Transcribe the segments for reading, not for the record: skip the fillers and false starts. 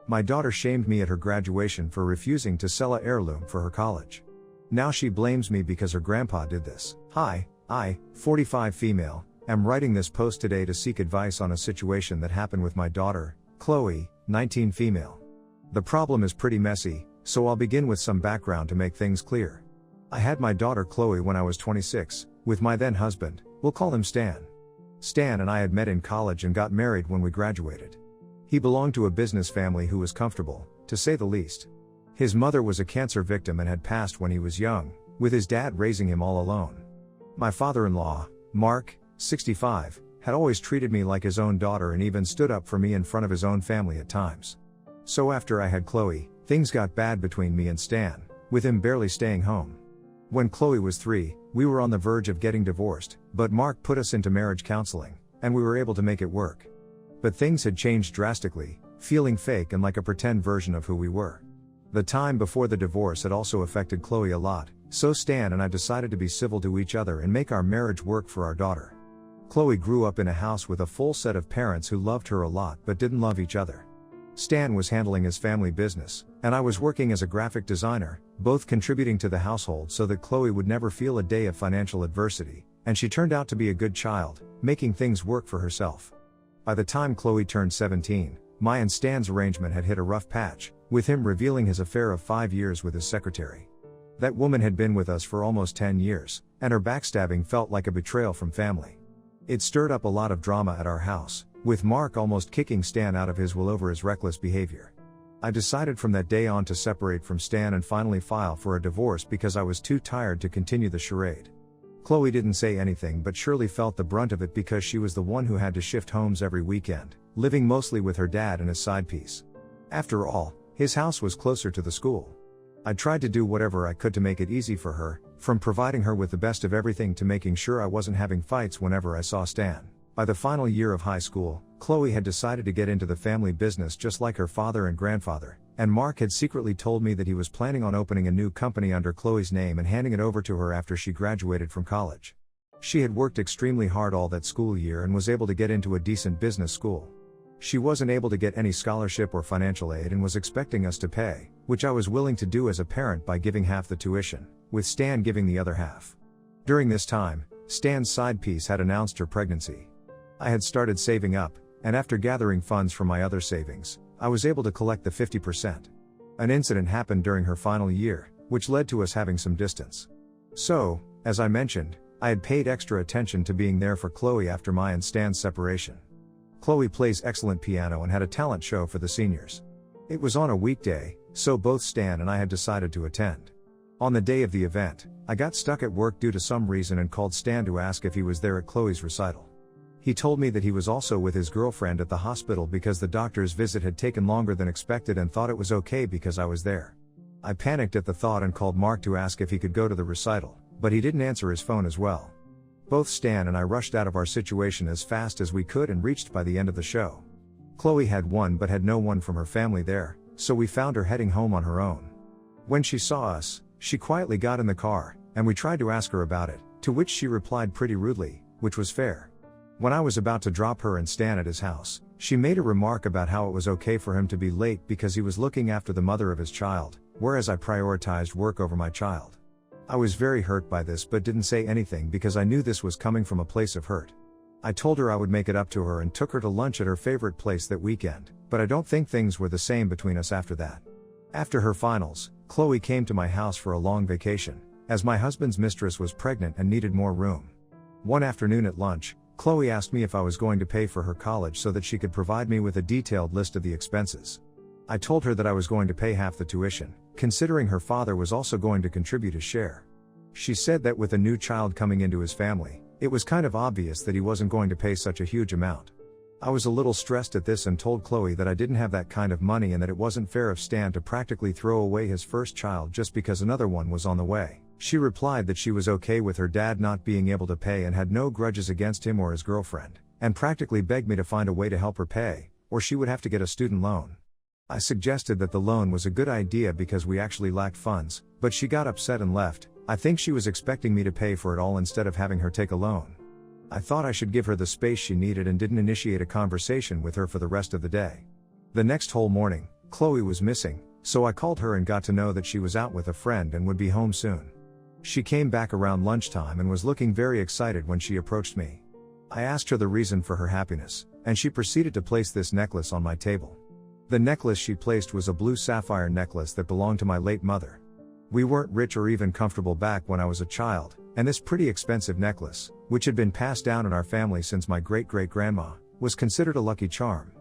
My daughter shamed me at her graduation for refusing to sell a heirloom for her college. Now she blames me because her grandpa did this. Hi, I, 45 female, am writing this post today to seek advice on a situation that happened with my daughter, Chloe, 19 female. The problem is pretty messy, so I'll begin with some background to make things clear. I had my daughter Chloe when I was 26, with my then husband, we'll call him Stan. Stan and I had met in college and got married when we graduated. He belonged to a business family who was comfortable, to say the least. His mother was a cancer victim and had passed when he was young, with his dad raising him all alone. My father-in-law, Mark, 65, had always treated me like his own daughter and even stood up for me in front of his own family at times. So after I had Chloe, things got bad between me and Stan, with him barely staying home. When Chloe was 3, we were on the verge of getting divorced, but Mark put us into marriage counseling, and we were able to make it work. But things had changed drastically, feeling fake and like a pretend version of who we were. The time before the divorce had also affected Chloe a lot, so Stan and I decided to be civil to each other and make our marriage work for our daughter. Chloe grew up in a house with a full set of parents who loved her a lot but didn't love each other. Stan was handling his family business, and I was working as a graphic designer, both contributing to the household so that Chloe would never feel a day of financial adversity, and she turned out to be a good child, making things work for herself. By the time Chloe turned 17, my and Stan's arrangement had hit a rough patch, with him revealing his affair of 5 years with his secretary. That woman had been with us for almost 10 years, and her backstabbing felt like a betrayal from family. It stirred up a lot of drama at our house, with Mark almost kicking Stan out of his will over his reckless behavior. I decided from that day on to separate from Stan and finally file for a divorce because I was too tired to continue the charade. Chloe didn't say anything but surely felt the brunt of it because she was the one who had to shift homes every weekend, living mostly with her dad and his side piece. After all, his house was closer to the school. I tried to do whatever I could to make it easy for her, from providing her with the best of everything to making sure I wasn't having fights whenever I saw Stan. By the final year of high school, Chloe had decided to get into the family business just like her father and grandfather, and Mark had secretly told me that he was planning on opening a new company under Chloe's name and handing it over to her after she graduated from college. She had worked extremely hard all that school year and was able to get into a decent business school. She wasn't able to get any scholarship or financial aid and was expecting us to pay, which I was willing to do as a parent by giving half the tuition, with Stan giving the other half. During this time, Stan's side piece had announced her pregnancy. I had started saving up, and after gathering funds from my other savings, I was able to collect the 50%. An incident happened during her final year, which led to us having some distance. So, as I mentioned, I had paid extra attention to being there for Chloe after my and Stan's separation. Chloe plays excellent piano and had a talent show for the seniors. It was on a weekday, so both Stan and I had decided to attend. On the day of the event, I got stuck at work due to some reason and called Stan to ask if he was there at Chloe's recital. He told me that he was also with his girlfriend at the hospital because the doctor's visit had taken longer than expected and thought it was okay because I was there. I panicked at the thought and called Mark to ask if he could go to the recital, but he didn't answer his phone as well. Both Stan and I rushed out of our situation as fast as we could and reached by the end of the show. Chloe had won but had no one from her family there, so we found her heading home on her own. When she saw us, she quietly got in the car, and we tried to ask her about it, to which she replied pretty rudely, which was fair. When I was about to drop her and Stan at his house, she made a remark about how it was okay for him to be late because he was looking after the mother of his child, whereas I prioritized work over my child. I was very hurt by this but didn't say anything because I knew this was coming from a place of hurt. I told her I would make it up to her and took her to lunch at her favorite place that weekend, but I don't think things were the same between us after that. After her finals, Chloe came to my house for a long vacation, as my husband's mistress was pregnant and needed more room. One afternoon at lunch, Chloe asked me if I was going to pay for her college so that she could provide me with a detailed list of the expenses. I told her that I was going to pay half the tuition, considering her father was also going to contribute his share. She said that with a new child coming into his family, it was kind of obvious that he wasn't going to pay such a huge amount. I was a little stressed at this and told Chloe that I didn't have that kind of money and that it wasn't fair of Stan to practically throw away his first child just because another one was on the way. She replied that she was okay with her dad not being able to pay and had no grudges against him or his girlfriend, and practically begged me to find a way to help her pay, or she would have to get a student loan. I suggested that the loan was a good idea because we actually lacked funds, but she got upset and left. I think she was expecting me to pay for it all instead of having her take a loan. I thought I should give her the space she needed and didn't initiate a conversation with her for the rest of the day. The next whole morning, Chloe was missing, so I called her and got to know that she was out with a friend and would be home soon. She came back around lunchtime and was looking very excited when she approached me. I asked her the reason for her happiness, and she proceeded to place this necklace on my table. The necklace she placed was a blue sapphire necklace that belonged to my late mother. We weren't rich or even comfortable back when I was a child, and this pretty expensive necklace, which had been passed down in our family since my great-great-grandma, was considered a lucky charm.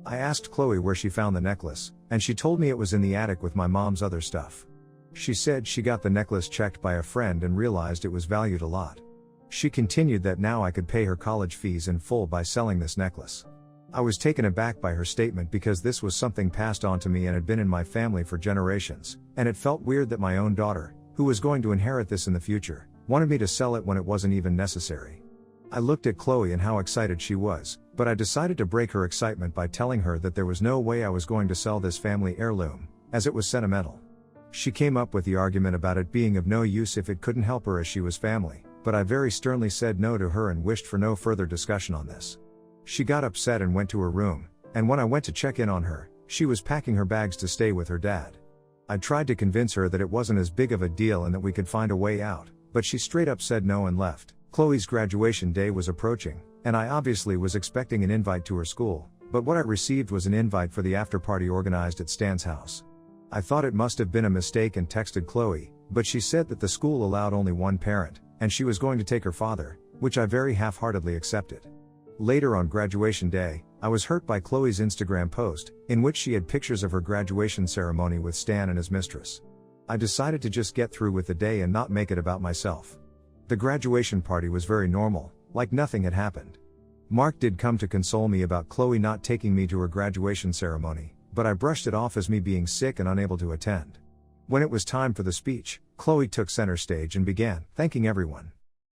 I asked Chloe where she found the necklace, and she told me it was in the attic with my mom's other stuff. She said she got the necklace checked by a friend and realized it was valued a lot. She continued that now I could pay her college fees in full by selling this necklace. I was taken aback by her statement because this was something passed on to me and had been in my family for generations, and it felt weird that my own daughter, who was going to inherit this in the future, wanted me to sell it when it wasn't even necessary. I looked at Chloe and how excited she was, but I decided to break her excitement by telling her that there was no way I was going to sell this family heirloom, as it was sentimental. She came up with the argument about it being of no use if it couldn't help her as she was family, but I very sternly said no to her and wished for no further discussion on this. She got upset and went to her room, and when I went to check in on her, she was packing her bags to stay with her dad. I tried to convince her that it wasn't as big of a deal and that we could find a way out, but she straight up said no and left. Chloe's graduation day was approaching, and I obviously was expecting an invite to her school, but what I received was an invite for the after-party organized at Stan's house. I thought it must have been a mistake and texted Chloe, but she said that the school allowed only one parent, and she was going to take her father, which I very half-heartedly accepted. Later on graduation day, I was hurt by Chloe's Instagram post, in which she had pictures of her graduation ceremony with Stan and his mistress. I decided to just get through with the day and not make it about myself. The graduation party was very normal, like nothing had happened. Mark did come to console me about Chloe not taking me to her graduation ceremony, but I brushed it off as me being sick and unable to attend. When it was time for the speech, Chloe took center stage and began thanking everyone.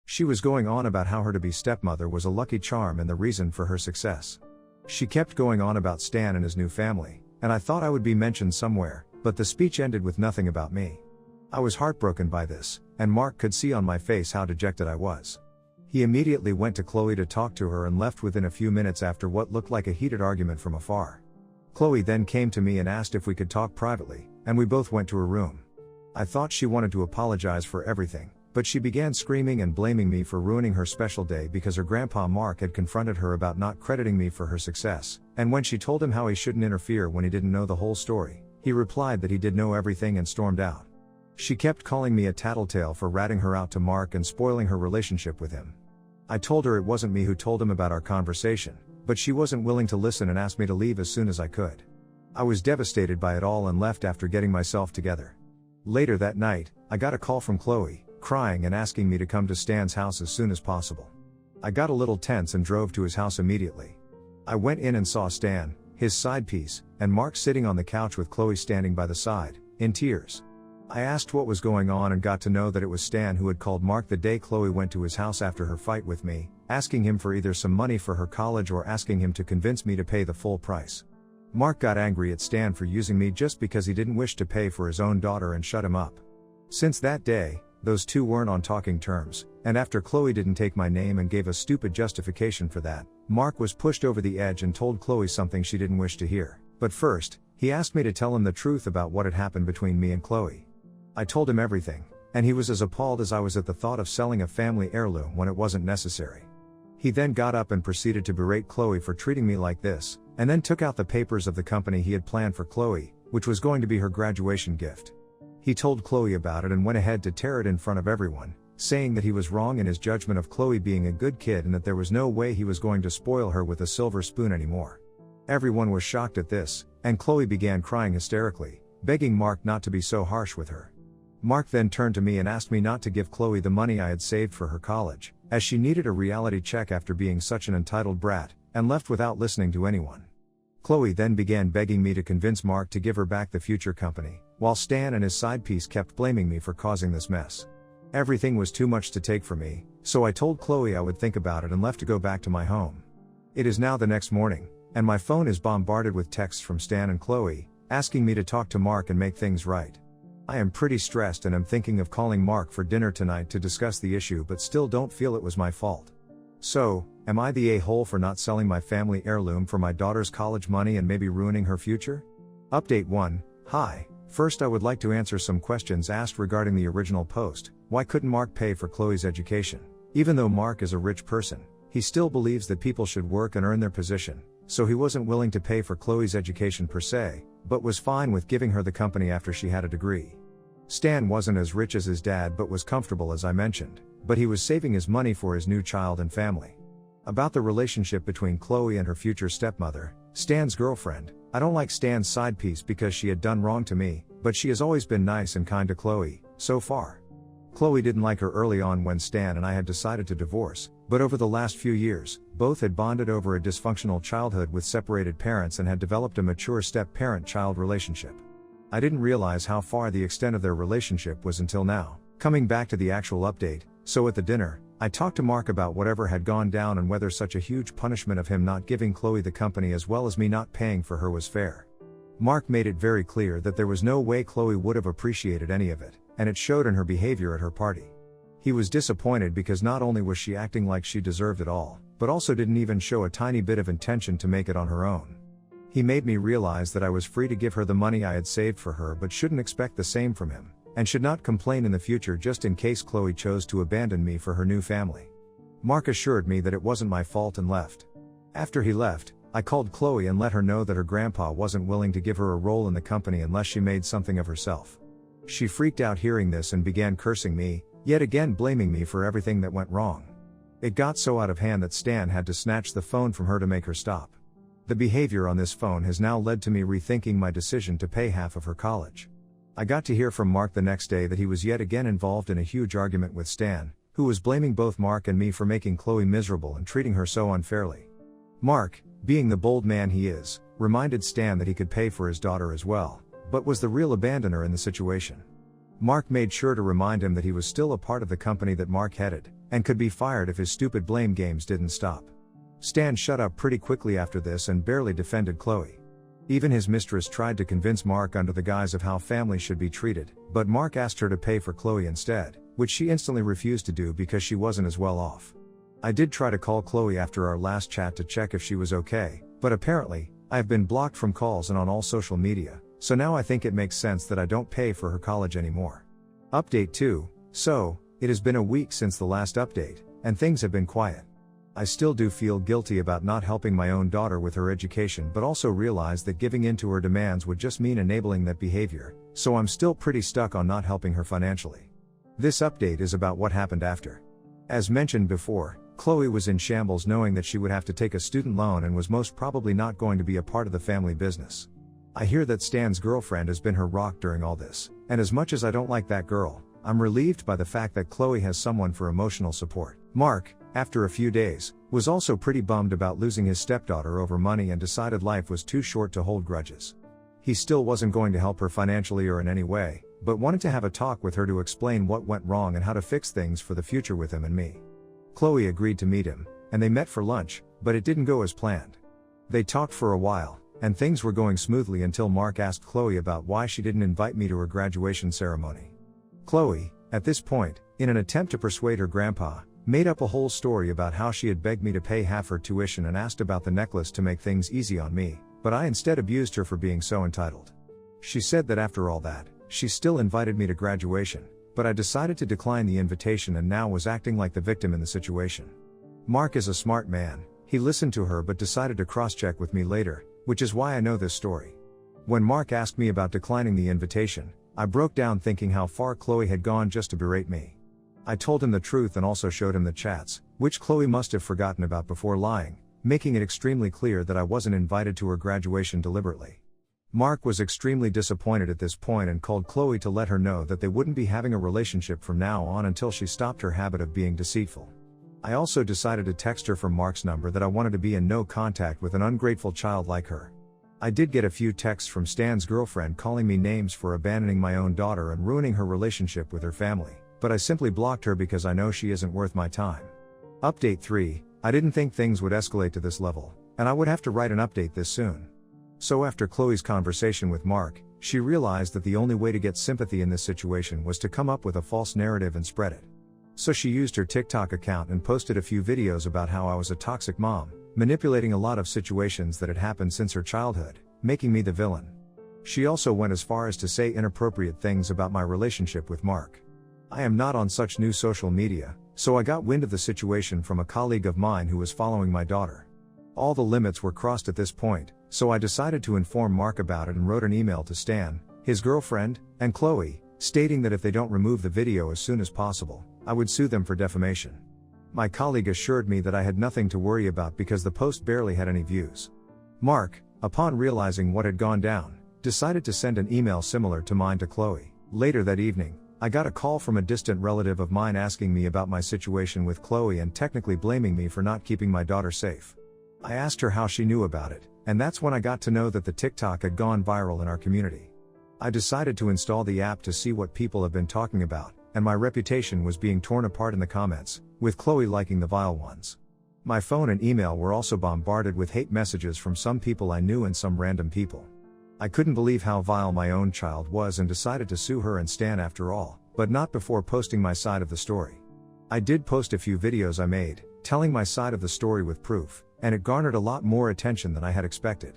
She was going on about how her to-be stepmother was a lucky charm and the reason for her success. She kept going on about Stan and his new family, and I thought I would be mentioned somewhere, but the speech ended with nothing about me. I was heartbroken by this, and Mark could see on my face how dejected I was. He immediately went to Chloe to talk to her and left within a few minutes after what looked like a heated argument from afar. Chloe then came to me and asked if we could talk privately, and we both went to her room. I thought she wanted to apologize for everything, but she began screaming and blaming me for ruining her special day because her grandpa Mark had confronted her about not crediting me for her success, and when she told him how he shouldn't interfere when he didn't know the whole story, he replied that he did know everything and stormed out. She kept calling me a tattletale for ratting her out to Mark and spoiling her relationship with him. I told her it wasn't me who told him about our conversation, but she wasn't willing to listen and asked me to leave as soon as I could. I was devastated by it all and left after getting myself together. Later that night, I got a call from Chloe, crying and asking me to come to Stan's house as soon as possible. I got a little tense and drove to his house immediately. I went in and saw Stan, his side piece, and Mark sitting on the couch with Chloe standing by the side, in tears. I asked what was going on and got to know that it was Stan who had called Mark the day Chloe went to his house after her fight with me, asking him for either some money for her college or asking him to convince me to pay the full price. Mark got angry at Stan for using me just because he didn't wish to pay for his own daughter and shut him up. Since that day, those two weren't on talking terms, and after Chloe didn't take my name and gave a stupid justification for that, Mark was pushed over the edge and told Chloe something she didn't wish to hear. But first, he asked me to tell him the truth about what had happened between me and Chloe. I told him everything, and he was as appalled as I was at the thought of selling a family heirloom when it wasn't necessary. He then got up and proceeded to berate Chloe for treating me like this, and then took out the papers of the company he had planned for Chloe, which was going to be her graduation gift. He told Chloe about it and went ahead to tear it in front of everyone, saying that he was wrong in his judgment of Chloe being a good kid and that there was no way he was going to spoil her with a silver spoon anymore. Everyone was shocked at this, and Chloe began crying hysterically, begging Mark not to be so harsh with her. Mark then turned to me and asked me not to give Chloe the money I had saved for her college, as she needed a reality check after being such an entitled brat, and left without listening to anyone. Chloe then began begging me to convince Mark to give her back the future company, while Stan and his side piece kept blaming me for causing this mess. Everything was too much to take for me, so I told Chloe I would think about it and left to go back to my home. It is now the next morning, and my phone is bombarded with texts from Stan and Chloe, asking me to talk to Mark and make things right. I am pretty stressed and am thinking of calling Mark for dinner tonight to discuss the issue but still don't feel it was my fault. So, am I the a-hole for not selling my family heirloom for my daughter's college money and maybe ruining her future? Update 1. Hi. First, I would like to answer some questions asked regarding the original post. Why couldn't Mark pay for Chloe's education? Even though Mark is a rich person, he still believes that people should work and earn their position, so he wasn't willing to pay for Chloe's education per se, but was fine with giving her the company after she had a degree. Stan wasn't as rich as his dad but was comfortable, as I mentioned, but he was saving his money for his new child and family. About the relationship between Chloe and her future stepmother, Stan's girlfriend, I don't like Stan's side piece because she had done wrong to me, but she has always been nice and kind to Chloe, so far. Chloe didn't like her early on when Stan and I had decided to divorce, but over the last few years, both had bonded over a dysfunctional childhood with separated parents and had developed a mature step-parent-child relationship. I didn't realize how far the extent of their relationship was until now. Coming back to the actual update, so at the dinner, I talked to Mark about whatever had gone down and whether such a huge punishment of him not giving Chloe the company as well as me not paying for her was fair. Mark made it very clear that there was no way Chloe would have appreciated any of it, and it showed in her behavior at her party. He was disappointed because not only was she acting like she deserved it all, but also didn't even show a tiny bit of intention to make it on her own. He made me realize that I was free to give her the money I had saved for her but shouldn't expect the same from him, and should not complain in the future just in case Chloe chose to abandon me for her new family. Mark assured me that it wasn't my fault and left. After he left, I called Chloe and let her know that her grandpa wasn't willing to give her a role in the company unless she made something of herself. She freaked out hearing this and began cursing me, yet again blaming me for everything that went wrong. It got so out of hand that Stan had to snatch the phone from her to make her stop. The behavior on this phone has now led to me rethinking my decision to pay half of her college. I got to hear from Mark the next day that he was yet again involved in a huge argument with Stan, who was blaming both Mark and me for making Chloe miserable and treating her so unfairly. Mark, being the bold man he is, reminded Stan that he could pay for his daughter as well, but was the real abandoner in the situation. Mark made sure to remind him that he was still a part of the company that Mark headed, and could be fired if his stupid blame games didn't stop. Stan shut up pretty quickly after this and barely defended Chloe. Even his mistress tried to convince Mark under the guise of how families should be treated, but Mark asked her to pay for Chloe instead, which she instantly refused to do because she wasn't as well off. I did try to call Chloe after our last chat to check if she was okay, but apparently, I have been blocked from calls and on all social media, so now I think it makes sense that I don't pay for her college anymore. Update 2. So, it has been a week since the last update, and things have been quiet. I still do feel guilty about not helping my own daughter with her education but also realize that giving in to her demands would just mean enabling that behavior, so I'm still pretty stuck on not helping her financially. This update is about what happened after. As mentioned before, Chloe was in shambles knowing that she would have to take a student loan and was most probably not going to be a part of the family business. I hear that Stan's girlfriend has been her rock during all this, and as much as I don't like that girl, I'm relieved by the fact that Chloe has someone for emotional support. Mark, after a few days, was also pretty bummed about losing his stepdaughter over money and decided life was too short to hold grudges. He still wasn't going to help her financially or in any way, but wanted to have a talk with her to explain what went wrong and how to fix things for the future with him and me. Chloe agreed to meet him, and they met for lunch, but it didn't go as planned. They talked for a while, and things were going smoothly until Mark asked Chloe about why she didn't invite me to her graduation ceremony. Chloe, at this point, in an attempt to persuade her grandpa, made up a whole story about how she had begged me to pay half her tuition and asked about the necklace to make things easy on me, but I instead abused her for being so entitled. She said that after all that, she still invited me to graduation, but I decided to decline the invitation and now was acting like the victim in the situation. Mark is a smart man, he listened to her but decided to cross-check with me later, which is why I know this story. When Mark asked me about declining the invitation, I broke down thinking how far Chloe had gone just to berate me. I told him the truth and also showed him the chats, which Chloe must have forgotten about before lying, making it extremely clear that I wasn't invited to her graduation deliberately. Mark was extremely disappointed at this point and called Chloe to let her know that they wouldn't be having a relationship from now on until she stopped her habit of being deceitful. I also decided to text her from Mark's number that I wanted to be in no contact with an ungrateful child like her. I did get a few texts from Stan's girlfriend calling me names for abandoning my own daughter and ruining her relationship with her family, but I simply blocked her because I know she isn't worth my time. Update 3. I didn't think things would escalate to this level, and I would have to write an update this soon. So after Chloe's conversation with Mark, she realized that the only way to get sympathy in this situation was to come up with a false narrative and spread it. So she used her TikTok account and posted a few videos about how I was a toxic mom, manipulating a lot of situations that had happened since her childhood, making me the villain. She also went as far as to say inappropriate things about my relationship with Mark. I am not on such new social media, so I got wind of the situation from a colleague of mine who was following my daughter. All the limits were crossed at this point, so I decided to inform Mark about it and wrote an email to Stan, his girlfriend, and Chloe, stating that if they don't remove the video as soon as possible, I would sue them for defamation. My colleague assured me that I had nothing to worry about because the post barely had any views. Mark, upon realizing what had gone down, decided to send an email similar to mine to Chloe. Later that evening, I got a call from a distant relative of mine asking me about my situation with Chloe and technically blaming me for not keeping my daughter safe. I asked her how she knew about it, and that's when I got to know that the TikTok had gone viral in our community. I decided to install the app to see what people have been talking about, and my reputation was being torn apart in the comments, with Chloe liking the vile ones. My phone and email were also bombarded with hate messages from some people I knew and some random people. I couldn't believe how vile my own child was and decided to sue her and Stan after all, but not before posting my side of the story. I did post a few videos I made, telling my side of the story with proof, and it garnered a lot more attention than I had expected.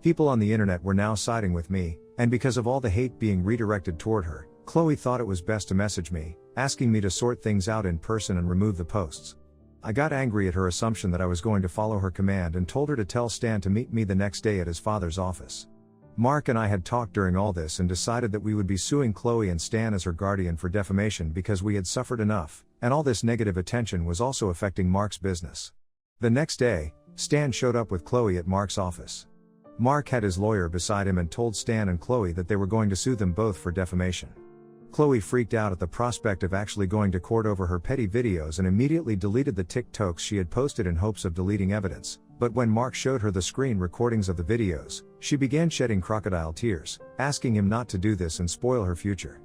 People on the internet were now siding with me, and because of all the hate being redirected toward her, Chloe thought it was best to message me, asking me to sort things out in person and remove the posts. I got angry at her assumption that I was going to follow her command and told her to tell Stan to meet me the next day at his father's office. Mark and I had talked during all this and decided that we would be suing Chloe and Stan as her guardian for defamation because we had suffered enough, and all this negative attention was also affecting Mark's business. The next day, Stan showed up with Chloe at Mark's office. Mark had his lawyer beside him and told Stan and Chloe that they were going to sue them both for defamation. Chloe freaked out at the prospect of actually going to court over her petty videos and immediately deleted the TikToks she had posted in hopes of deleting evidence, but when Mark showed her the screen recordings of the videos, she began shedding crocodile tears, asking him not to do this and spoil her future.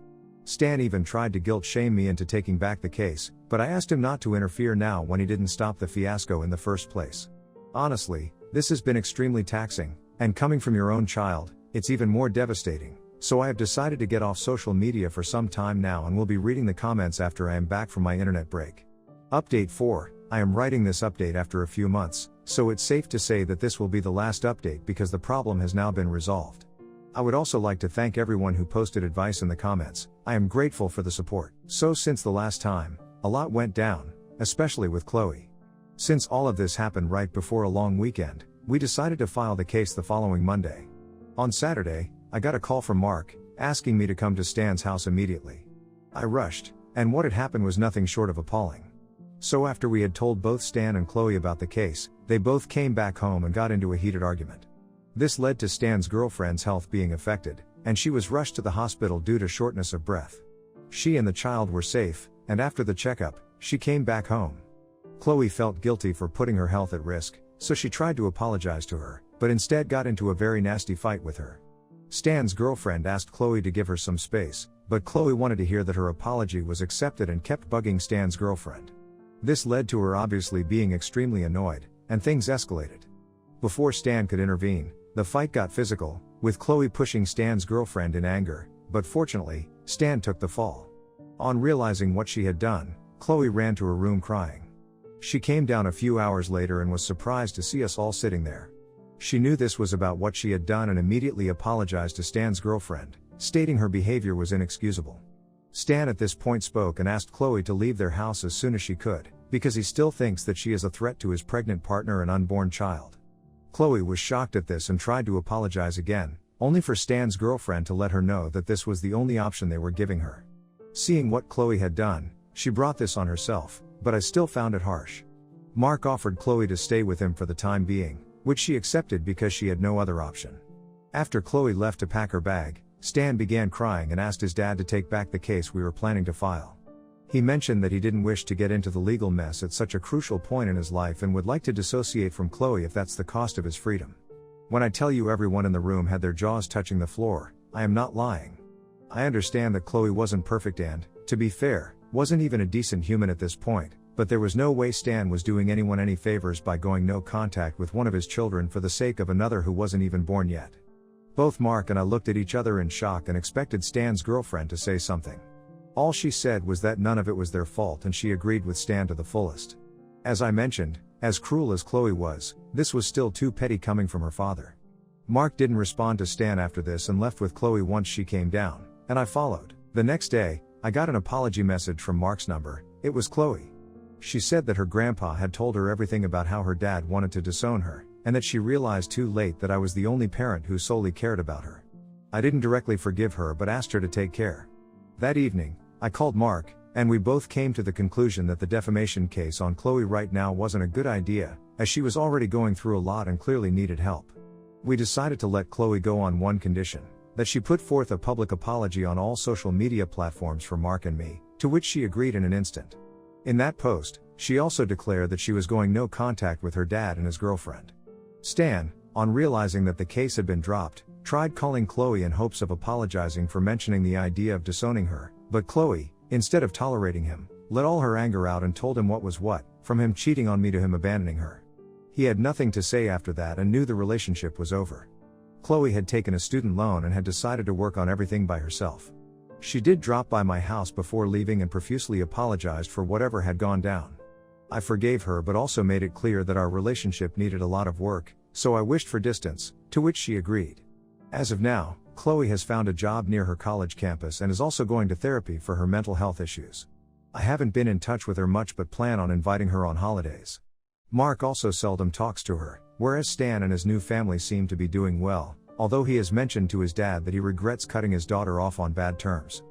Stan even tried to guilt-shame me into taking back the case, but I asked him not to interfere now when he didn't stop the fiasco in the first place. Honestly, this has been extremely taxing, and coming from your own child, it's even more devastating. So I have decided to get off social media for some time now and will be reading the comments after I am back from my internet break. Update 4, I am writing this update after a few months, so it's safe to say that this will be the last update because the problem has now been resolved. I would also like to thank everyone who posted advice in the comments. I am grateful for the support. So since the last time, a lot went down, especially with Chloe. Since all of this happened right before a long weekend, we decided to file the case the following Monday. On Saturday, I got a call from Mark, asking me to come to Stan's house immediately. I rushed, and what had happened was nothing short of appalling. So after we had told both Stan and Chloe about the case, they both came back home and got into a heated argument. This led to Stan's girlfriend's health being affected, and she was rushed to the hospital due to shortness of breath. She and the child were safe, and after the checkup, she came back home. Chloe felt guilty for putting her health at risk, so she tried to apologize to her, but instead got into a very nasty fight with her. Stan's girlfriend asked Chloe to give her some space, but Chloe wanted to hear that her apology was accepted and kept bugging Stan's girlfriend. This led to her obviously being extremely annoyed, and things escalated. Before Stan could intervene, the fight got physical, with Chloe pushing Stan's girlfriend in anger, but fortunately, Stan took the fall. On realizing what she had done, Chloe ran to her room crying. She came down a few hours later and was surprised to see us all sitting there. She knew this was about what she had done and immediately apologized to Stan's girlfriend, stating her behavior was inexcusable. Stan at this point spoke and asked Chloe to leave their house as soon as she could, because he still thinks that she is a threat to his pregnant partner and unborn child. Chloe was shocked at this and tried to apologize again, only for Stan's girlfriend to let her know that this was the only option they were giving her. Seeing what Chloe had done, she brought this on herself, but I still found it harsh. Mark offered Chloe to stay with him for the time being, which she accepted because she had no other option. After Chloe left to pack her bag, Stan began crying and asked his dad to take back the case we were planning to file. He mentioned that he didn't wish to get into the legal mess at such a crucial point in his life and would like to dissociate from Chloe if that's the cost of his freedom. When I tell you everyone in the room had their jaws touching the floor, I am not lying. I understand that Chloe wasn't perfect and, to be fair, wasn't even a decent human at this point, but there was no way Stan was doing anyone any favors by going no contact with one of his children for the sake of another who wasn't even born yet. Both Mark and I looked at each other in shock and expected Stan's girlfriend to say something. All she said was that none of it was their fault and she agreed with Stan to the fullest. As I mentioned, as cruel as Chloe was, this was still too petty coming from her father. Mark didn't respond to Stan after this and left with Chloe once she came down, and I followed. The next day, I got an apology message from Mark's number. It was Chloe. She said that her grandpa had told her everything about how her dad wanted to disown her, and that she realized too late that I was the only parent who solely cared about her. I didn't directly forgive her but asked her to take care. That evening, I called Mark, and we both came to the conclusion that the defamation case on Chloe right now wasn't a good idea, as she was already going through a lot and clearly needed help. We decided to let Chloe go on one condition, that she put forth a public apology on all social media platforms for Mark and me, to which she agreed in an instant. In that post, she also declared that she was going no contact with her dad and his girlfriend. Stan, on realizing that the case had been dropped, tried calling Chloe in hopes of apologizing for mentioning the idea of disowning her, but Chloe, instead of tolerating him, let all her anger out and told him what was what, from him cheating on me to him abandoning her. He had nothing to say after that and knew the relationship was over. Chloe had taken a student loan and had decided to work on everything by herself. She did drop by my house before leaving and profusely apologized for whatever had gone down. I forgave her but also made it clear that our relationship needed a lot of work, so I wished for distance, to which she agreed. As of now, Chloe has found a job near her college campus and is also going to therapy for her mental health issues. I haven't been in touch with her much but plan on inviting her on holidays. Mark also seldom talks to her, whereas Stan and his new family seem to be doing well, although he has mentioned to his dad that he regrets cutting his daughter off on bad terms.